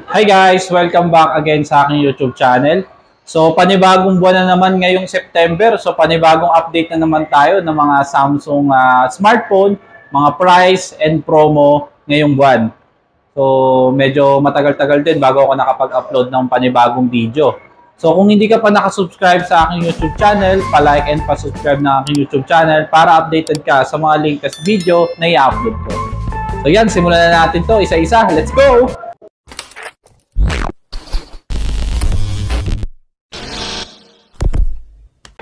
Hi guys! Welcome back again sa aking YouTube channel. So panibagong buwan na naman ngayong September. So panibagong update na naman tayo ng mga Samsung smartphone, mga price and promo ngayong buwan. So medyo matagal-tagal din bago ako nakapag-upload ng panibagong video. So kung hindi ka pa nakasubscribe sa aking YouTube channel, pa-like and pa-subscribe na aking YouTube channel para updated ka sa mga latest video na i-upload ko. So yan, simulan na natin to isa-isa. Let's go!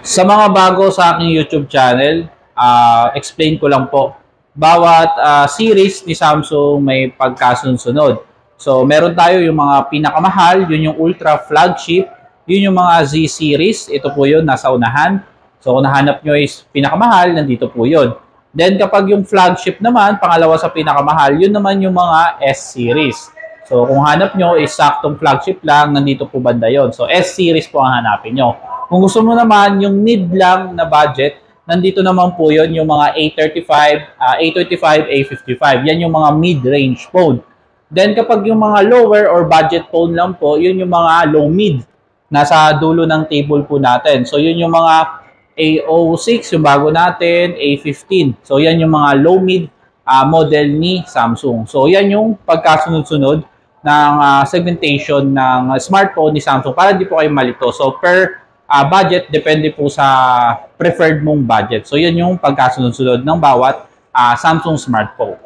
Sa mga bago sa aking YouTube channel, explain ko lang po. Bawat series ni Samsung may pagkasunod-sunod. So, meron tayo yung mga pinakamahal, yun yung Ultra Flagship, yun yung mga Z series, ito po yun, nasa unahan. So, kung nahanap nyo is pinakamahal, nandito po yun. Then, kapag yung flagship naman, pangalawa sa pinakamahal, yun naman yung mga S series. So, kung hanap nyo is saktong flagship lang, nandito po banda yun. So, S series po ang hanapin nyo. Kung gusto mo naman yung need lang na budget, nandito naman po yun yung mga A35, A25, A55. Yan yung mga mid-range phone. Then kapag yung mga lower or budget phone lang po, yun yung mga low-mid. Nasa dulo ng table po natin. So yun yung mga A06, yung bago natin, A15. So yan yung mga low-mid model ni Samsung. So yan yung pagkasunod-sunod ng segmentation ng smartphone ni Samsung para di po kayo malito. So per budget, depende po sa preferred mong budget. So, yun yung pagkasunod-sunod ng bawat Samsung smartphone.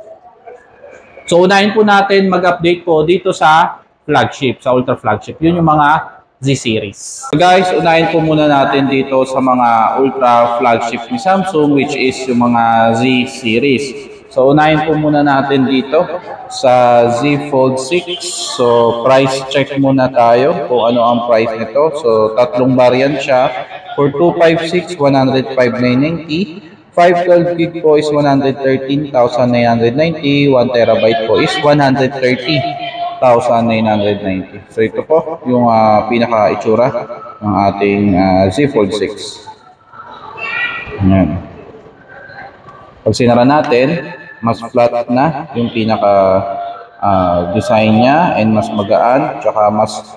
So, unahin po natin mag-update po dito sa flagship, sa ultra flagship. Yun yung mga Z series. So, guys, unahin po muna natin dito sa mga ultra flagship ni Samsung, which is yung mga Z series. So, unahin po muna natin dito sa Z Fold 6. So, price check muna tayo kung ano ang price nito. So, tatlong variant siya. For 256, 105,990. 512 gig po is 113,990. 1 terabyte po is 130,990. So, ito po yung pinaka-itsura ng ating Z Fold 6. Ayan. Pag sinara natin, mas flat na yung pinaka design niya and mas magaan, tsaka mas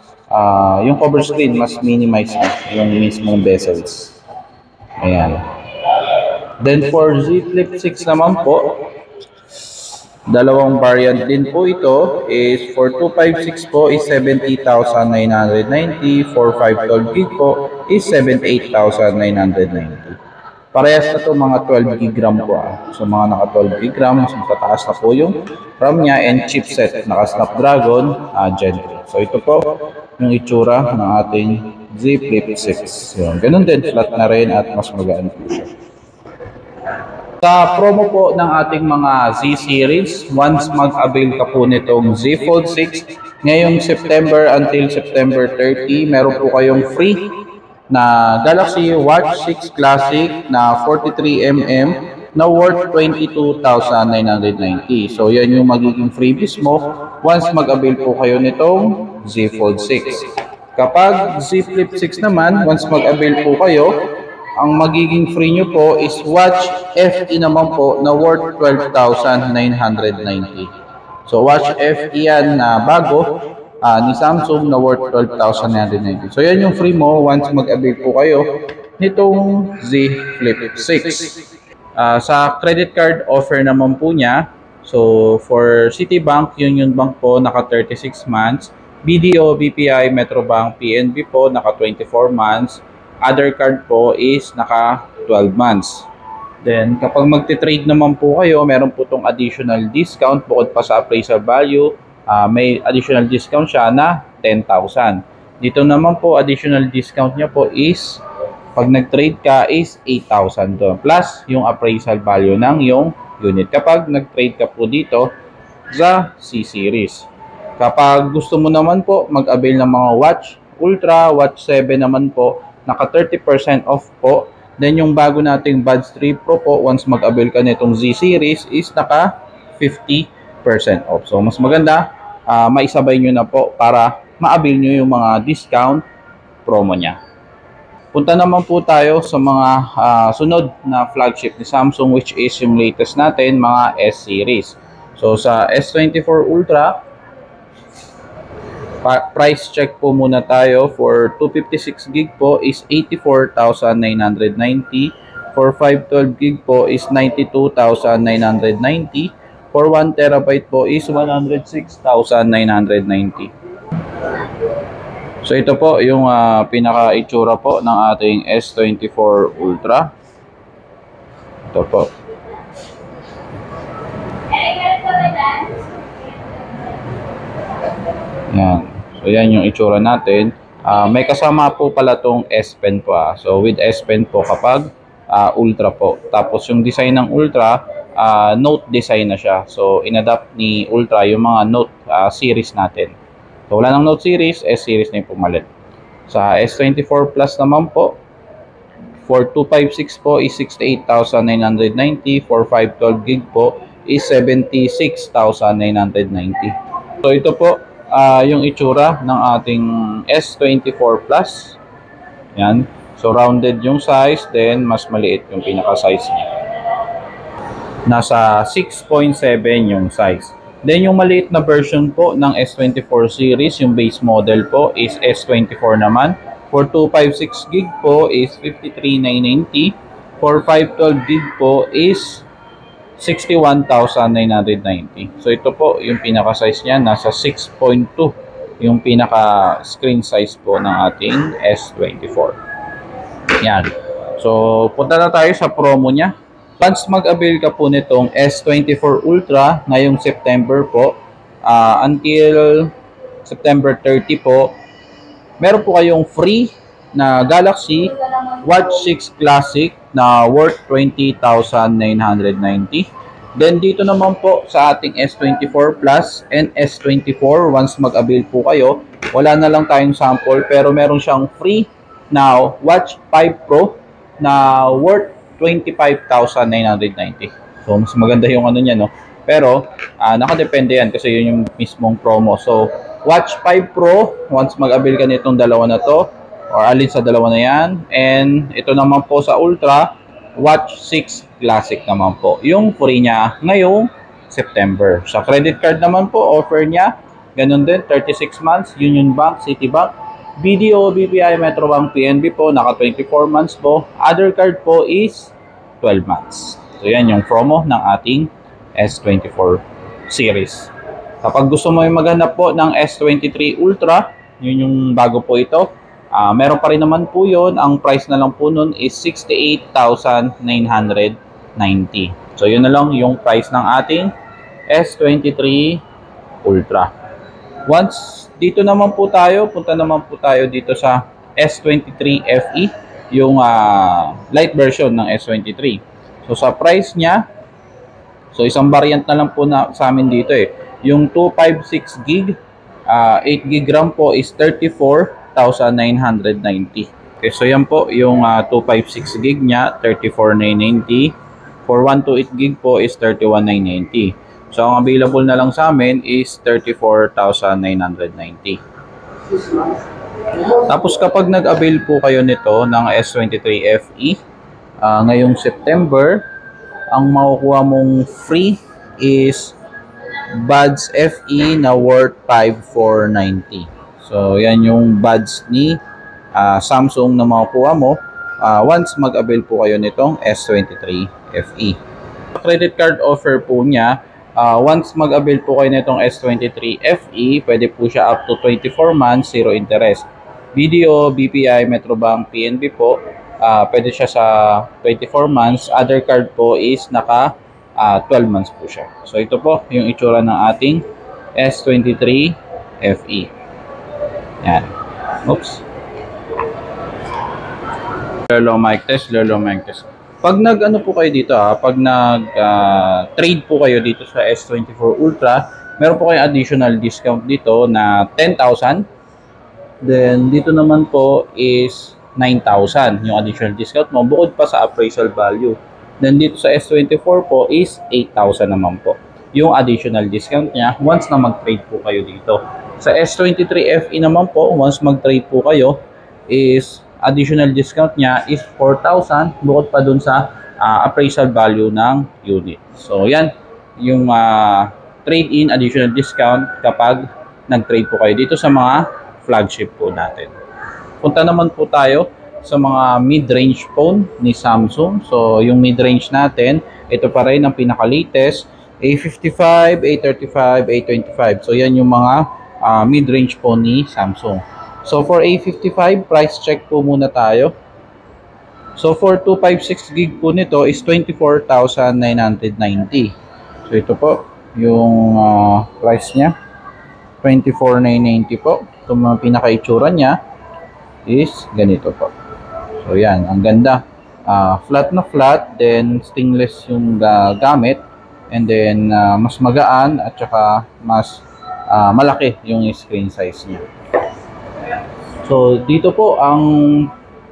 yung cover screen mas minimize na yung mismong bezels. Ayan. Then for Z Flip 6 naman po, dalawang variant din po ito is for 256 po is 70,990, for 512 gig po is 78,990. Parehas na ito mga 12 gig RAM po. So mga naka 12 gig RAM, mas matataas na po yung RAM niya and chipset. Naka Snapdragon Gen 3. So ito po yung itsura ng ating Z Flip 6. Yun. Ganun din, flat na rin at mas magaan po siya. Sa promo po ng ating mga Z series, once mag-avail ka po nitong Z Fold 6, ngayong September until September 30, meron po kayong free na Galaxy Watch 6 Classic na 43mm na worth 22,990. So, yan yung magiging freebies mo once mag-avail po kayo nitong Z Fold 6. Kapag Z Flip 6 naman, once mag-avail po kayo, ang magiging free nyo po is Watch FE naman po na worth 12,990. So, Watch FE yan na bago ni Samsung na worth 12,990. So, yan yung free mo once mag-avail po kayo nitong Z Flip 6. Sa credit card offer naman po niya, so for Citibank, Union Bank po, naka 36 months. BDO, BPI, Metrobank, PNB po, naka 24 months. Other card po is naka 12 months. Then, kapag magti-trade naman po kayo, meron po itong additional discount bukod pa sa appraisal value. May additional discount siya na 10,000. Dito naman po, additional discount niya po is, pag nag-trade ka is 8,000 doon. Plus, yung appraisal value ng yung unit. Kapag nag-trade ka po dito sa C-Series. Kapag gusto mo naman po mag-avail ng mga Watch Ultra, Watch 7 naman po, naka 30% off po. Then, yung bago nating Buds 3 Pro po, once mag-avail ka nitong Z-Series is naka 50% off. So, mas maganda, maisabay nyo na po para ma-avail nyo yung mga discount promo niya. Punta naman po tayo sa mga sunod na flagship ni Samsung, which is yung latest natin, mga S series. So sa S24 Ultra, Price check po muna tayo. For 256 gig po is 84,990. For 512 gig po is 92,990. For 1 terabyte po is 106,990. So ito po yung pinaka-itsura po ng ating S24 Ultra. Ito po. Yan. So yan yung itsura natin. May kasama po pala tong S Pen po. So with S Pen po kapag Ultra po. Tapos yung design ng Ultra, Note design na siya. So inadapt ni Ultra yung mga Note series natin. So wala ng Note series, S series na yung pumalit. Sa S24 Plus naman po, for 256 po is 68,990. For 512 gig po is 76,990. So ito po yung itsura ng ating S24 Plus. Yan. So rounded yung size, then mas maliit yung pinaka-size niya. Nasa 6.7 yung size. Then yung maliit na version po ng S24 series, yung base model po is S24 naman. For 256 gig po is 53,990. For 512 gig po is 61,990. So ito po yung pinaka-size niya, nasa 6.2 yung pinaka-screen size po ng ating S24. Yan. So punta na tayo sa promo niya. Once mag-avail ka po nitong S24 Ultra ngayong September po, until September 30 po, meron po kayong free na Galaxy Watch 6 Classic na worth 20,990. Then dito naman po sa ating S24 Plus and S24, once mag-avail po kayo, wala na lang tayong sample pero meron siyang free na Watch 5 Pro na worth 25,990. So mas maganda yung ano niya, no? Pero nakadepende yan kasi yun yung mismong promo. So Watch 5 Pro, once mag-avail ka nitong dalawa na to, or alin sa dalawa na yan. And ito naman po sa Ultra, Watch 6 Classic naman po. Yung free niya ngayong September. Sa credit card naman po, offer niya, ganun din, 36 months, Union Bank, Citibank, BDO, BPI, Metrobank, PNB po, naka 24 months po. Other card po is 12 months. So yan yung promo ng ating S24 series. Kapag gusto mo yung maghanap po ng S23 Ultra, yun yung bago po ito. Meron pa rin naman po yun. Ang price na lang po nun is 68,990. So yun na lang yung price ng ating S23 Ultra. Once dito naman po tayo, punta naman po tayo dito sa S23 FE, yung light version ng S23. So sa price niya, so isang variant na lang po na sa amin dito eh. Yung 256 gig, 8 gig RAM po is 34,990. Okay, so yan po yung 256 gig niya, 34,990. For 128 gig po is 31,990. So ang available na lang sa amin is 34,990. Tapos kapag nag-avail po kayo nito ng S23 FE ngayong September, ang makukuha mong free is Buds FE na worth 5,490. So yan yung buds ni Samsung na makukuha mo once mag-avail po kayo nitong S23 FE. Credit card offer po niya, once mag-avail po kayo nitong S23 FE, pwede po siya up to 24 months, zero interest. BDO, BPI, Metrobank, PNB po, pwede siya sa 24 months. Other card po is naka 12 months po siya. So ito po yung itsura ng ating S23 FE. Yan. Oops. Lolo mic test, lolo mic test. Pag nag-ano po kayo dito pag nag-trade po kayo dito sa S24 Ultra, meron po kayong additional discount dito na 10,000. Then dito naman po is 9,000 yung additional discount mo bukod pa sa appraisal value. Then dito sa S24 po is 8,000 naman po yung additional discount niya once na mag-trade po kayo dito. Sa S23 FE naman po, once mag-trade po kayo is additional discount niya is 4,000 bukod pa dun sa appraisal value ng unit. So yan yung trade-in additional discount kapag nag-trade po kayo dito sa mga flagship po natin. Punta naman po tayo sa mga mid-range phone ni Samsung. So, yung mid-range natin, ito pa rin ang pinaka-latest, A55, A35, A25. So, yan yung mga mid-range phone ni Samsung. So, for A55, price check po muna tayo. So, for 256 gig po nito is 24,990. So, ito po yung price niya. 24,990 po. Ito mga pinaka-itsura niya is ganito po. So, yan. Ang ganda. Flat na flat. Then, stainless yung gamit. And then, mas magaan at saka mas malaki yung screen size niya. So, dito po ang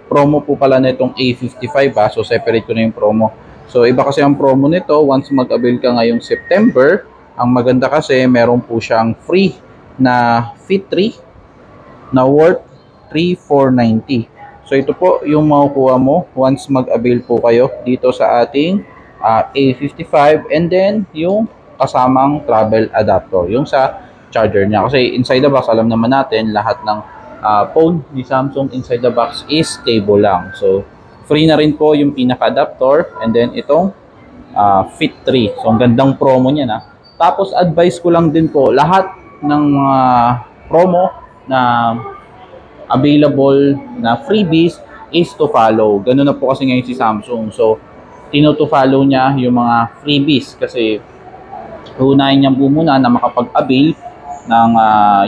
promo po pala nitong A55 ha. So, separate ko na yung promo. So, iba kasi ang promo nito. Once mag-avail ka ngayong September, ang maganda kasi meron po siyang free na Fit 3 na worth 3,490. So, ito po yung makukuha mo once mag-avail po kayo dito sa ating A55. And then, yung kasamang travel adapter. Yung sa charger niya. Kasi inside the box, alam naman natin, lahat ng phone ni Samsung inside the box is cable lang. So, free na rin po yung pinaka-adapter and then itong Fit 3. So, ang gandang promo niya na. Tapos, advice ko lang din po, lahat ng promo na available na freebies is to follow. Ganun na po kasi ngayon si Samsung. So, tino-to-follow niya yung mga freebies kasi unahin niya po muna na makapag-avail ng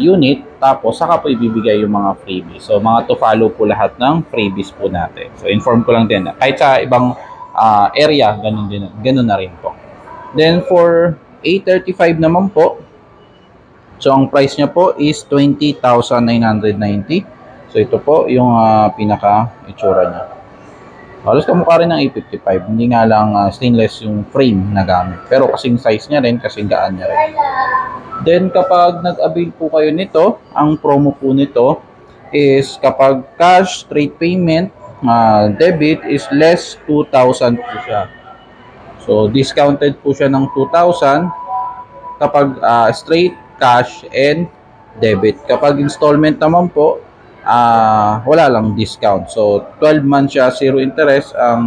unit, tapos saka po ibibigay yung mga freebies. So, mga to follow po lahat ng freebies po natin. So, inform ko lang din. Kahit sa ibang area, ganun na rin po. Then, for A35 naman po, so, ang price niya po is 20,990. So, ito po yung pinaka-itsura niya. Halos kamukha rin ng A55. Hindi nga lang stainless yung frame na gamit. Pero kasing size niya rin, kasing gaan niya rin. Then, kapag nag-avail po kayo nito, ang promo po nito is kapag cash, straight payment, debit is less 2,000 po siya. So, discounted po siya ng 2,000 kapag straight, cash, and debit. Kapag installment naman po, wala lang discount. So, 12 months siya, zero interest. Ang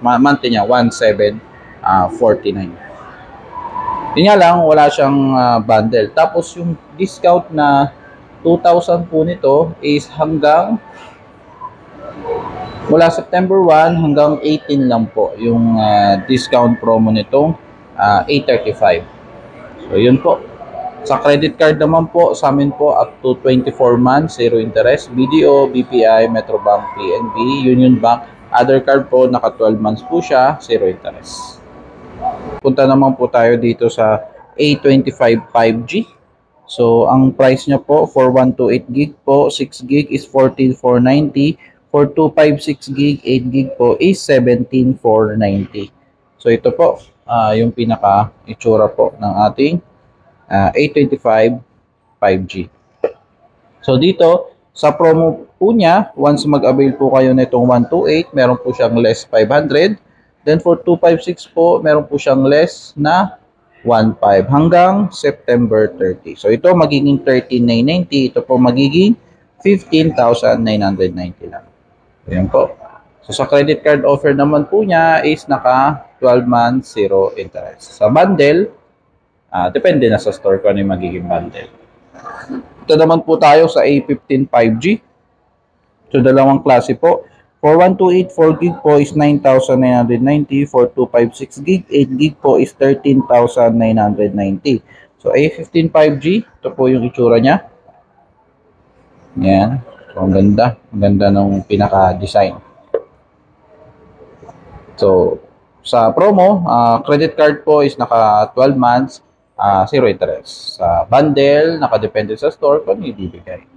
monthly niya, 1,749. Yun nga lang, wala siyang bundle. Tapos, yung discount na 2,000 po nito is hanggang mula September 1 hanggang 18 lang po yung discount promo nitong A35. So, yun po. Sa credit card naman po, sa amin po up to 24 months, zero interest. BDO, BPI, Metrobank, PNB, Union Bank. Other card po, naka 12 months po siya, zero interest. Punta naman po tayo dito sa A25 5G. So, ang price niya po for 128 gig po, 6 gig is 14,490. For 256 gig, 8 gig po is 17,490. So, ito po yung pinaka-itsura po ng ating A25 5G. So, dito sa promo po niya, once mag-avail po kayo nitong 128, meron po siyang less 500. Then for 256 po, meron po siyang less na 1.5 hanggang September 30. So ito magiging 13,990. Ito po magiging 15,990 lang. Ayan po. So sa credit card offer naman po niya is naka 12 months, zero interest. Sa bundle, depende na sa store kung ano yung magiging bundle. Ito naman po tayo sa A15 5G. So dalawang klase po. For 128 4 gig po is 9,990. For 256 gig, 8 gig po is 13,990. So, A15 5G, ito po yung itsura niya. Yan. So, ang ganda. Ang ganda ng pinaka-design. So, sa promo, credit card po is naka 12 months, zero interest. Sa bundle, nakadepende sa store kung ibibigay.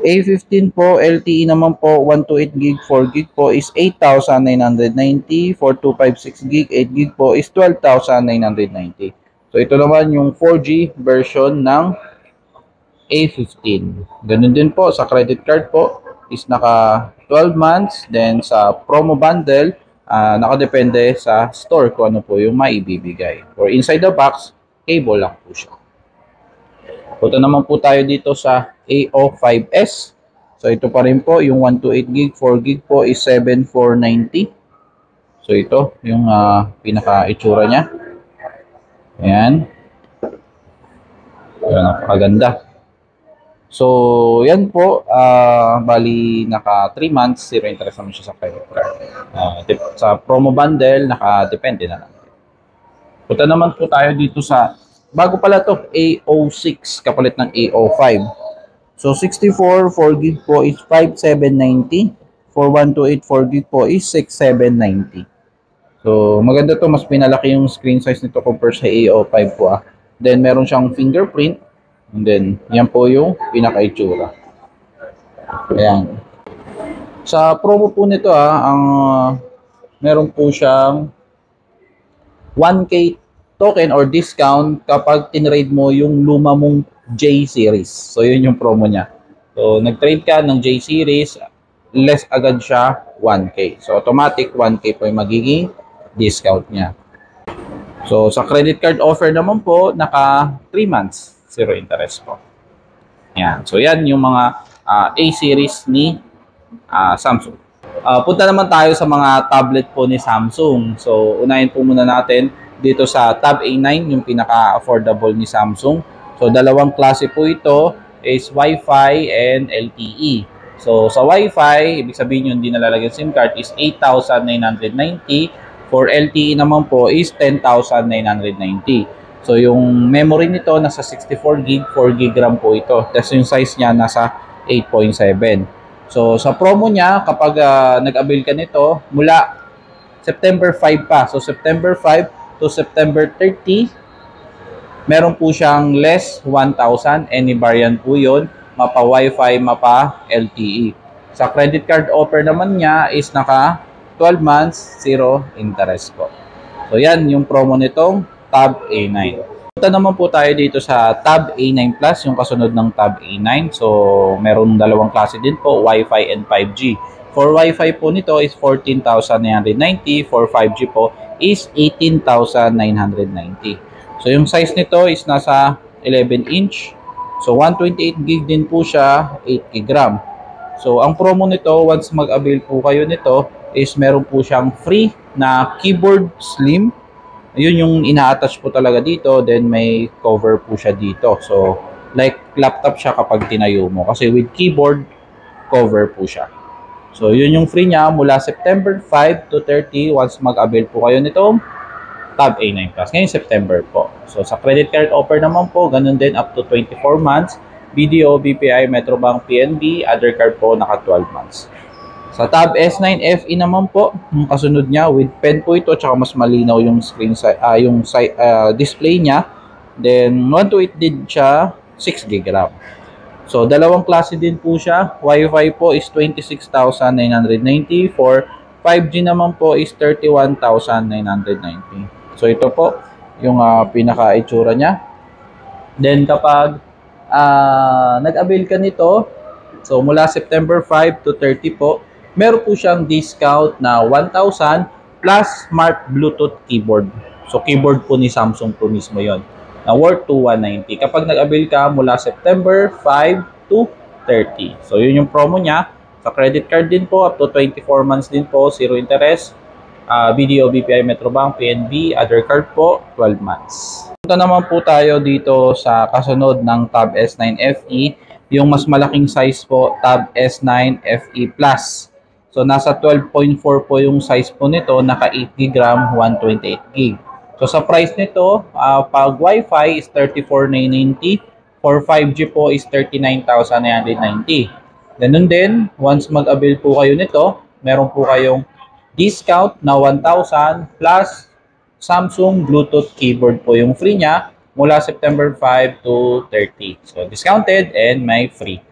A15 po, LTE naman po, 128 gig, 4 gig po is 8,990. For 256 gig, 8 gig po is 12,990. So, ito naman yung 4G version ng A15. Ganun din po, sa credit card po is naka 12 months. Then, sa promo bundle, nakadepende sa store kung ano po yung maibibigay. For inside the box, cable lang po siya. Punta naman po tayo dito sa AO5S. So ito pa rin po, yung 128 gig, 4 gig po is 7,490. So ito, yung pinaka-itsura niya. Ayan. Ayan, napakaganda. So, yan po, bali naka 3 months, zero interest naman siya sa credit card. Sa promo bundle, naka-depende na lang. Punta naman po tayo dito sa, bago pala to, AO6, kapalit ng AO5. So, 64, 4 gig po is 5,790. For 128, 4 gig po is 6,790. So, maganda to, mas pinalaki yung screen size nito compare sa AO5 po Then, meron siyang fingerprint. And then, yan po yung pinaka-itsura. Ayan. Sa promo po nito meron po siyang 1K token or discount kapag tinrade mo yung luma mong J series. So, yun yung promo niya. So, nag-trade ka ng J series, less agad siya 1K. So, automatic 1K po yung magiging discount niya. So, sa credit card offer naman po, naka 3 months. Zero interest po. Yan. So, yan yung mga A-series ni Samsung. Punta naman tayo sa mga tablet po ni Samsung. So, unahin po muna natin dito sa Tab A9, yung pinaka-affordable ni Samsung. So, dalawang klase po ito is Wi-Fi and LTE. So, sa Wi-Fi, ibig sabihin yung hindi nalalagyan SIM card is 8,990. For LTE naman po is 10,990. So, yung memory nito nasa 64 gig, 4 gig RAM po ito. Tapos yung size niya nasa 8.7. So, sa promo niya, kapag nag-avail ka nito, mula September 5 pa. So, September 5 to September 30, meron po siyang less 1,000. Any variant po yun. Mapa Wi-Fi, mapa LTE. Sa credit card offer naman niya is naka 12 months, zero interest po. So, yan yung promo nitong Tab A9. Punta naman po tayo dito sa Tab A9 Plus, yung kasunod ng Tab A9. So, meron dalawang klase din po, Wi-Fi and 5G. For Wi-Fi po nito is 14,990. For 5G po is 18,990. So, yung size nito is nasa 11 inch. So, 128 gig din po siya, 8 gig RAM. So, ang promo nito, once mag-avail po kayo nito, is meron po siyang free na keyboard slim. Yun yung ina-attach po talaga dito. Then may cover po siya dito. So, like laptop siya kapag tinayo mo. Kasi with keyboard, cover po siya. So, yun yung free niya mula September 5 to 30 once mag-avail po kayo nitong Tab A9 Plus. Ngayon, September po. So, sa credit card offer naman po, ganun din up to 24 months. BDO, BPI, Metrobank, PNB, other card po naka 12 months. Sa Tab S9 FE naman po, yung kasunod niya with pen po ito, tsaka mas malinaw yung screen display niya. Then 128 din siya, 6 GB RAM. So dalawang klase din po siya. Wi-Fi po is 26,990. For 5G naman po is 31,990. So ito po yung pinaka-itsura niya. Then kapag nag-avail ka nito, so mula September 5 to 30 po, meron po siyang discount na 1,000 plus smart Bluetooth keyboard. So, keyboard po ni Samsung po mismo yon na worth to 190. Kapag nag-avail ka mula September 5 to 30. So, yun yung promo niya. Sa credit card din po, up to 24 months din po, zero interest. BDO, BPI, Metrobank, PNB, other card po, 12 months. Punta naman po tayo dito sa kasunod ng Tab S9 FE. Yung mas malaking size po, Tab S9 FE Plus. So, nasa 12.4 po yung size po nito, naka 8 GB RAM, 128 GB. So, sa price nito, pag Wi-Fi is 34,990. For 5G po is 39,990. Ganun din, once mag-avail po kayo nito, meron po kayong discount na 1,000 plus Samsung Bluetooth keyboard po yung free niya mula September 5 to 30. So, discounted and may free.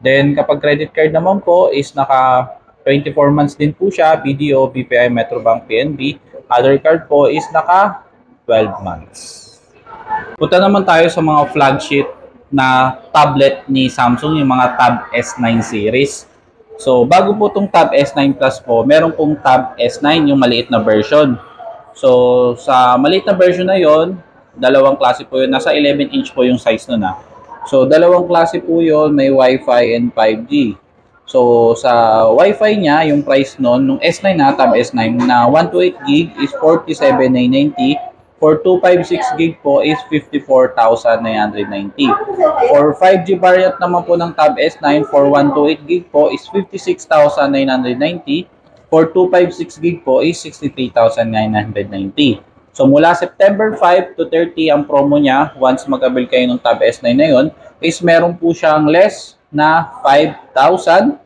Then, kapag credit card naman po is naka 24 months din po siya, BDO, BPI, Metrobank, PNB. Other card po is naka 12 months. Punta naman tayo sa mga flagship na tablet ni Samsung, yung mga Tab S9 series. So, bago po itong Tab S9 Plus po, meron pong Tab S9, yung maliit na version. So, sa maliit na version na yon, dalawang klase po yun. Nasa 11 inch po yung size nun . So, dalawang klase po yun, may Wi-Fi and 5G. So, sa Wi-Fi niya, yung price nun, nung S9 na, Tab S9, na 128 GB is 47,990. For 256 GB po is 54,990. For 5G variant naman po ng Tab S9, for 128 GB po is 56,990. For 256 GB po is 63,990. So, mula September 5 to 30, ang promo niya, once mag-avail kayo ng Tab S9 na yun, is meron po siyang less na 5,000.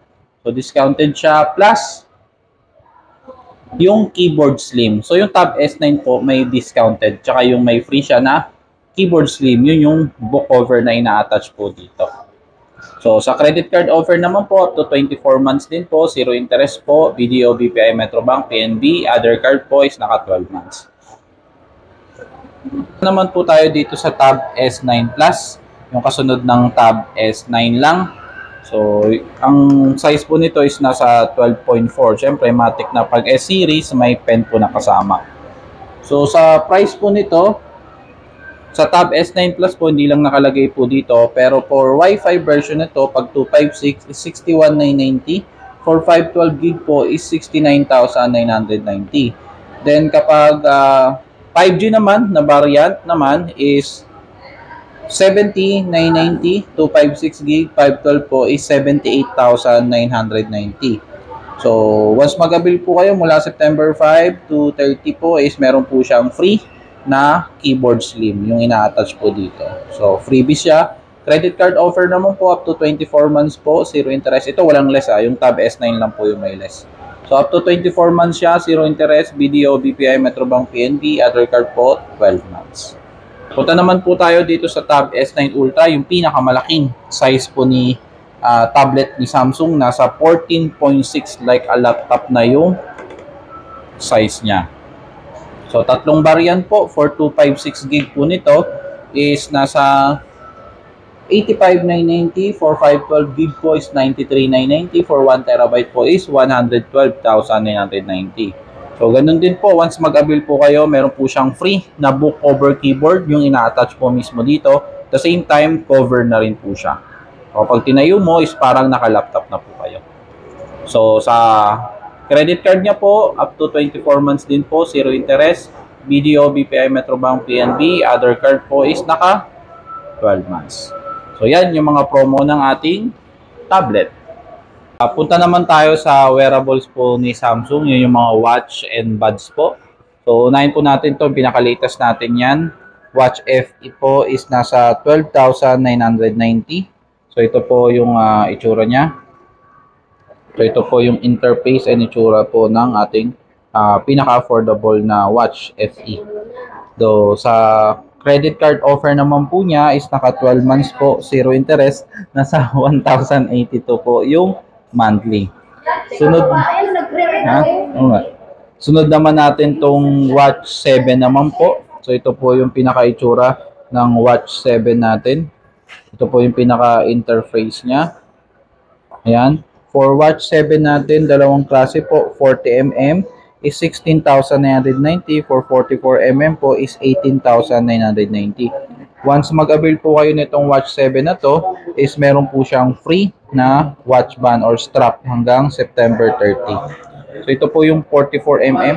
So, discounted siya plus yung keyboard slim. So, yung Tab S9 po may discounted. Tsaka yung may free siya na keyboard slim. Yun yung book cover na ina-attach po dito. So, sa credit card offer naman po, up to 24 months din po. Zero interest po. BDO, BPI, Metrobank, PNB. Other card po is naka 12 months. Naman po tayo dito sa Tab S9 Plus. Yung kasunod ng Tab S9 lang. So, ang size po nito is nasa 12.4. Siyempre, matic na pag S-series, may pen po na kasama. So, sa price po nito, sa Tab S9 Plus po, hindi lang nakalagay po dito. Pero for Wi-Fi version nito, pag 256 is 61,990. For 512 GB po is 69,990. Then, kapag 5G naman, na variant naman is 70,990, 256 GB, 512 po is 78,990. So, once mag-avail po kayo mula September 5 to 30 po is meron po siyang free na keyboard slim, yung ina-attach po dito. So, freebie siya. Credit card offer naman po up to 24 months po, zero interest. Ito walang less yung Tab S9 lang po yung may less. So, up to 24 months siya, zero interest, BDO, BPI, Metrobank, PNB, other card po, 12 months. Punta naman po tayo dito sa Tab S9 Ultra, yung pinakamalaking size po ni tablet ni Samsung. Nasa 14.6, like a laptop na yung size niya. So, tatlong variant po for 256 GB po nito is nasa 85,990. For 512 GB po is 93,990. For 1 TB po is 112,990. So, ganun din po. Once mag-avail po kayo, meron po siyang free na book cover keyboard. Yung ina-attach po mismo dito. At the same time, cover na rin po siya. O, pag tinayo mo, is parang naka-laptop na po kayo. So, sa credit card niya po, up to 24 months din po, zero interest. BDO, BPI, Metrobank, PNB. Other card po is naka 12 months. So, yan yung mga promo ng ating tablet. Punta naman tayo sa wearables po ni Samsung. Yun yung mga watch and buds po. So, unahin po natin ito. Pinaka-latest natin yan. Watch FE po is nasa 12,990. So, ito po yung itsura niya. So, ito po yung interface and itsura po ng ating pinaka-affordable na watch FE. So, sa credit card offer naman po niya is naka 12 months po, zero interest. Nasa 1,082 po yung monthly. Sunod naman natin tong Watch 7 naman po. So, ito po yung pinaka-itsura ng Watch 7 natin. Ito po yung pinaka-interface niya. Ayan. For Watch 7 natin, dalawang klase po. 40mm is 16,990. For 44mm po is 18,990. Once mag-avail po kayo nitong Watch 7 na to, is meron po siyang free na watch band or strap hanggang September 30. So, ito po yung 44mm.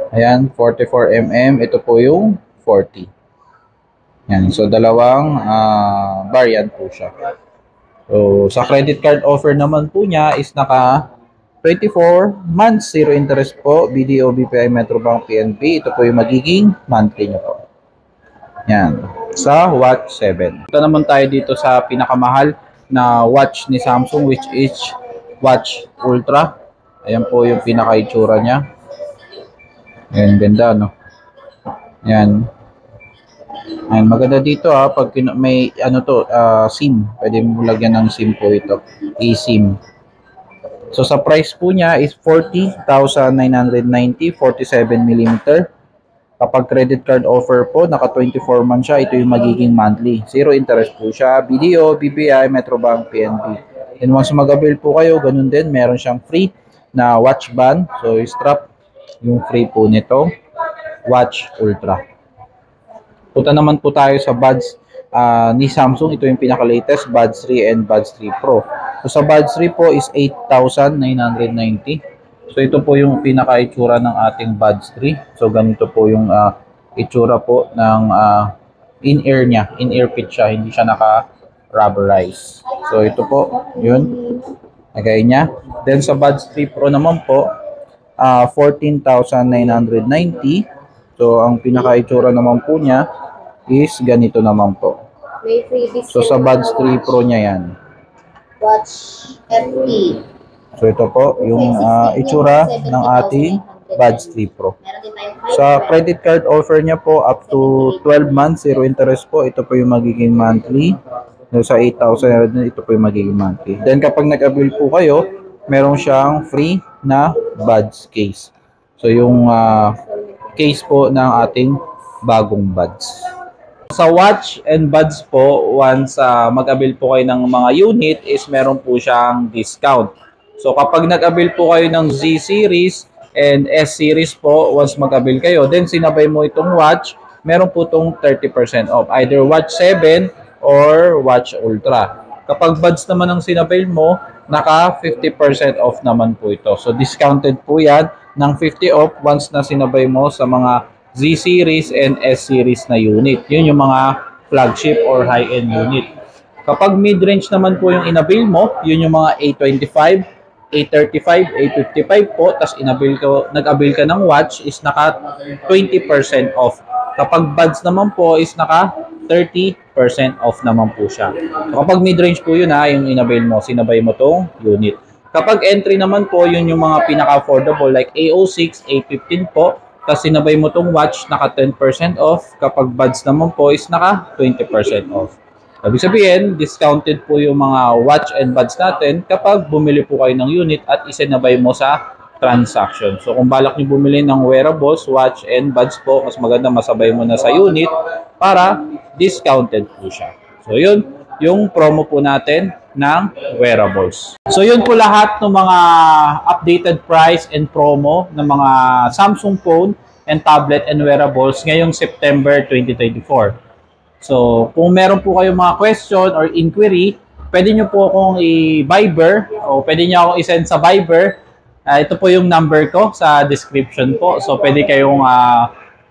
Ayan, 44mm. Ito po yung 40. Ayan, so, dalawang variant po siya. So, sa credit card offer naman po niya is naka 24 months, zero interest po. BDO, BPI, Metrobank, PNB. Ito po yung magiging monthly niyo po. Yan. Sa Watch 7. Ito naman tayo dito sa pinakamahal na watch ni Samsung, which is Watch Ultra. Ayan po yung pinaka-itsura niya. Ayan, ganda, no? Ayan. Ayan, maganda dito pag may SIM. Pwede mo lagyan ng SIM po ito. eSIM. So, sa price po niya is 40,990, 47mm. Kapag credit card offer po, naka 24 months siya, ito yung magiging monthly. Zero interest po siya. BDO, BPI, Metrobank, PNB. And once mag-avail po kayo, ganun din, meron siyang free na watch band. So, strap yung free po nito. Watch Ultra. Punta naman po tayo sa buds ni Samsung. Ito yung pinaka-latest, Buds 3 and Buds 3 Pro. So sa Buds 3 po is 8,990. So ito po yung pinaka-itsura ng ating Buds 3. So ganito po yung itsura po ng in-ear niya. In-ear fit siya, hindi siya naka-rubberize. So ito po, yun. Lagay niya. Then sa Buds 3 Pro naman po, 14,990. So ang pinaka-itsura naman po niya is ganito naman po. So sa Buds 3 Pro niya yan. Watch FE. So ito po yung itsura ng ating Buds 3 Pro. Sa credit card offer niya po up to 12 months, zero interest po. Ito po yung magiging monthly. Sa 8,000, ito po yung magiging monthly. Then kapag nag-avail po kayo, meron siyang free na Buds case. So yung case po ng ating bagong Buds. Sa watch and buds po, once mag-avail po kayo ng mga unit, is meron po siyang discount. So kapag nag-avail po kayo ng Z series and S series po, once mag-avail kayo, then sinabay mo itong watch, meron po itong 30% off. Either watch 7 or watch ultra. Kapag buds naman ang sinabay mo, naka 50% off naman po ito. So discounted po yan ng 50 off once na sinabay mo sa mga Z series and S series na unit. Yun yung mga flagship or high-end unit. Kapag mid-range naman po yung inabil mo, yun yung mga A25, A35, A55 po, tapos nag-avail ka ng watch, is naka 20% off. Kapag buds naman po is naka 30% off naman po siya. So kapag mid-range po yun yung inabil mo, sinabay mo tong unit. Kapag entry naman po, yun yung mga pinaka-affordable like A06, A15 po, tapos sinabay mo tong watch, naka 10% off. Kapag buds naman po is naka 20% off. Ibig sabihin, discounted po yung mga watch and buds natin kapag bumili po kayo ng unit at isinabay mo sa transaction. So kung balak nyo bumili ng wearables, watch and buds po, mas maganda masabay mo na sa unit para discounted po siya. So yun, yung promo po natin ng wearables. So yun po lahat ng mga updated price and promo ng mga Samsung phone and tablet and wearables ngayong September 2024. So kung meron po kayong mga question or inquiry, pwede nyo po akong i-Viber o pwede nyo akong i-send sa Viber. Ito po yung number ko sa description po. So pwede kayong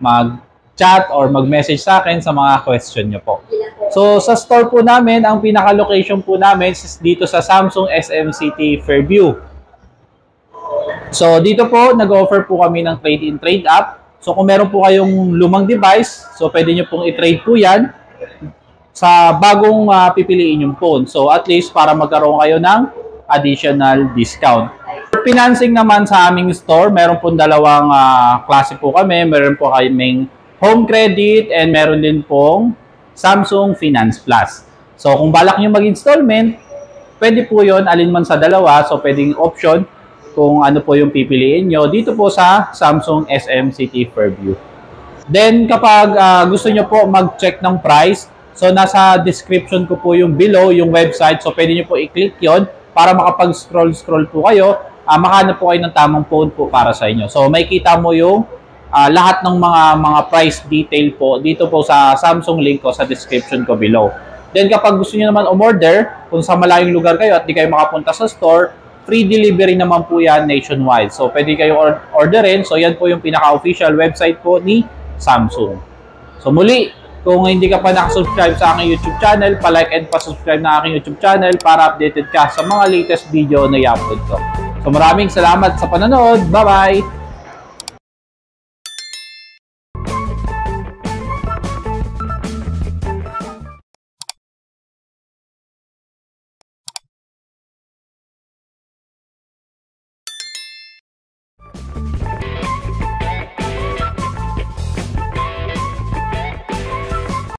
mag-chat or mag-message sa akin sa mga question nyo po. So, sa store po namin, ang pinaka-location po namin is dito sa Samsung SM City Fairview. So, dito po, nag-offer po kami ng trade-in, trade-up. So, kung meron po kayong lumang device, so pwede nyo pong i-trade po yan sa bagong pipiliin yung phone. So, at least para magkaroon kayo ng additional discount. Financing naman sa aming store, meron po dalawang klase po kami. Meron po kaming home credit and meron din pong Samsung Finance Plus. So, kung balak nyo mag-installment, pwede po yon alin man sa dalawa. So, pwedeng option kung ano po yung pipiliin nyo dito po sa Samsung SM City Fairview. Then, kapag gusto nyo po mag-check ng price, so nasa description ko po yung below, yung website. So, pwede nyo po i-click yon para makapag-scroll po kayo. Makahanap po kayo ng tamang phone po para sa inyo. So, may kita mo yung lahat ng mga price detail po dito po sa Samsung link ko sa description ko below. Then kapag gusto niyo naman umorder, kung sa malayong lugar kayo at di kayo makapunta sa store, free delivery naman po yan nationwide. So pwede kayo orderin. So yan po yung pinaka-official website po ni Samsung. So muli, kung hindi ka pa nakasubscribe sa aking YouTube channel, pa-like and pa-subscribe na aking YouTube channel para updated ka sa mga latest video na i-upload ko. So maraming salamat sa panonood. Bye-bye!